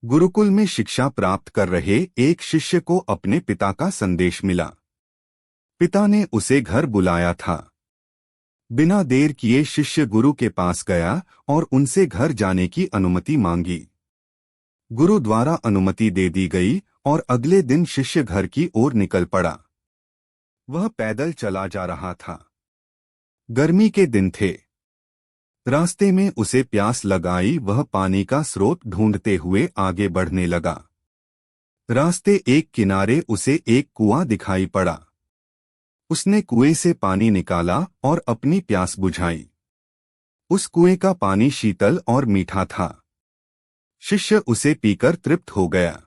गुरुकुल में शिक्षा प्राप्त कर रहे एक शिष्य को अपने पिता का संदेश मिला। पिता ने उसे घर बुलाया था। बिना देर किए शिष्य गुरु के पास गया और उनसे घर जाने की अनुमति मांगी। गुरु द्वारा अनुमति दे दी गई और अगले दिन शिष्य घर की ओर निकल पड़ा। वह पैदल चला जा रहा था। गर्मी के दिन थे। रास्ते में उसे प्यास लगाई। वह पानी का स्रोत ढूंढते हुए आगे बढ़ने लगा। रास्ते एक किनारे उसे एक कुआं दिखाई पड़ा। उसने कुएं से पानी निकाला और अपनी प्यास बुझाई। उस कुएं का पानी शीतल और मीठा था। शिष्य उसे पीकर तृप्त हो गया।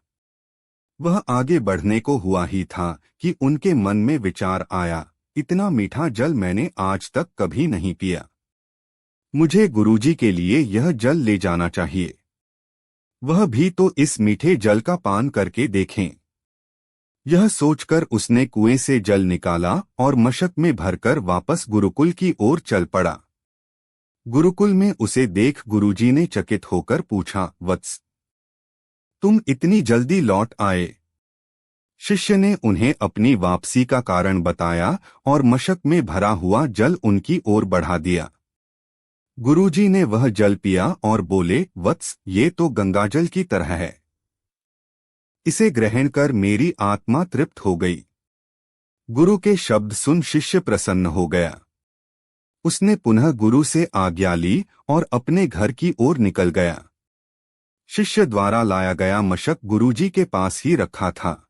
वह आगे बढ़ने को हुआ ही था कि उनके मन में विचार आया, इतना मीठा जल मैंने आज तक कभी नहीं पिया। मुझे गुरुजी के लिए यह जल ले जाना चाहिए। वह भी तो इस मीठे जल का पान करके देखें। यह सोचकर उसने कुएं से जल निकाला और मशक में भरकर वापस गुरुकुल की ओर चल पड़ा। गुरुकुल में उसे देख गुरुजी ने चकित होकर पूछा, वत्स, तुम इतनी जल्दी लौट आए? शिष्य ने उन्हें अपनी वापसी का कारण बताया और मशक में भरा हुआ जल उनकी ओर बढ़ा दिया। गुरुजी ने वह जल पिया और बोले, वत्स, ये तो गंगाजल की तरह है। इसे ग्रहण कर मेरी आत्मा तृप्त हो गई। गुरु के शब्द सुन शिष्य प्रसन्न हो गया। उसने पुनः गुरु से आज्ञा ली और अपने घर की ओर निकल गया। शिष्य द्वारा लाया गया मशक गुरुजी के पास ही रखा था।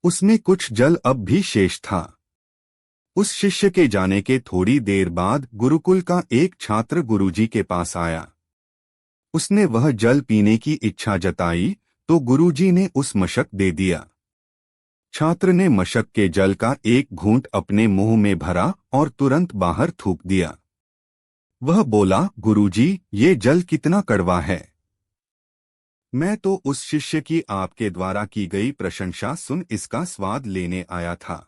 उसमें कुछ जल अब भी शेष था। उस शिष्य के जाने के थोड़ी देर बाद गुरुकुल का एक छात्र गुरुजी के पास आया। उसने वह जल पीने की इच्छा जताई तो गुरुजी ने उस मशक दे दिया। छात्र ने मशक के जल का एक घूंट अपने मुंह में भरा और तुरंत बाहर थूक दिया। वह बोला, गुरुजी, ये जल कितना कड़वा है। मैं तो उस शिष्य की आपके द्वारा की गई प्रशंसा सुन इसका स्वाद लेने आया था,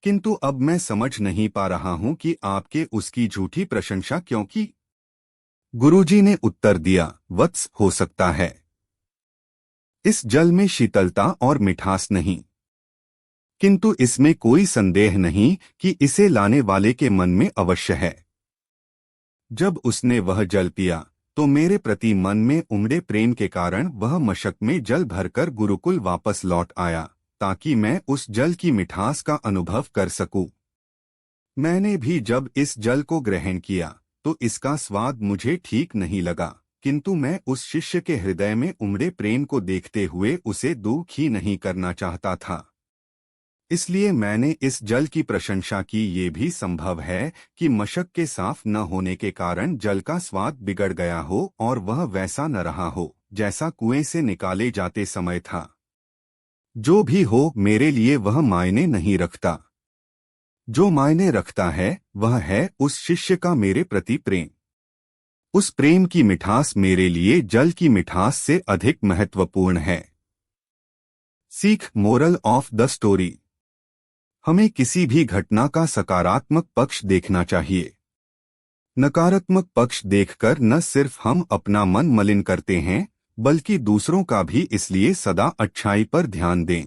किंतु अब मैं समझ नहीं पा रहा हूं कि आपके उसकी झूठी प्रशंसा क्यों की। गुरुजी ने उत्तर दिया, वत्स, हो सकता है इस जल में शीतलता और मिठास नहीं, किंतु इसमें कोई संदेह नहीं कि इसे लाने वाले के मन में अवश्य है। जब उसने वह जल पिया तो मेरे प्रति मन में उमड़े प्रेम के कारण वह मशक में जल भरकर गुरुकुल वापस लौट आया, ताकि मैं उस जल की मिठास का अनुभव कर सकूं। मैंने भी जब इस जल को ग्रहण किया तो इसका स्वाद मुझे ठीक नहीं लगा, किंतु मैं उस शिष्य के हृदय में उमड़े प्रेम को देखते हुए उसे दुख ही नहीं करना चाहता था। इसलिए मैंने इस जल की प्रशंसा की। ये भी संभव है कि मशक के साफ न होने के कारण जल का स्वाद बिगड़ गया हो और वह वैसा न रहा हो जैसा कुएं से निकाले जाते समय था। जो भी हो, मेरे लिए वह मायने नहीं रखता। जो मायने रखता है वह है उस शिष्य का मेरे प्रति प्रेम। उस प्रेम की मिठास मेरे लिए जल की मिठास से अधिक महत्वपूर्ण है। सीख, मोरल ऑफ द स्टोरी। हमें किसी भी घटना का सकारात्मक पक्ष देखना चाहिए। नकारात्मक पक्ष देखकर न सिर्फ हम अपना मन मलिन करते हैं, बल्कि दूसरों का भी। इसलिए सदा अच्छाई पर ध्यान दें।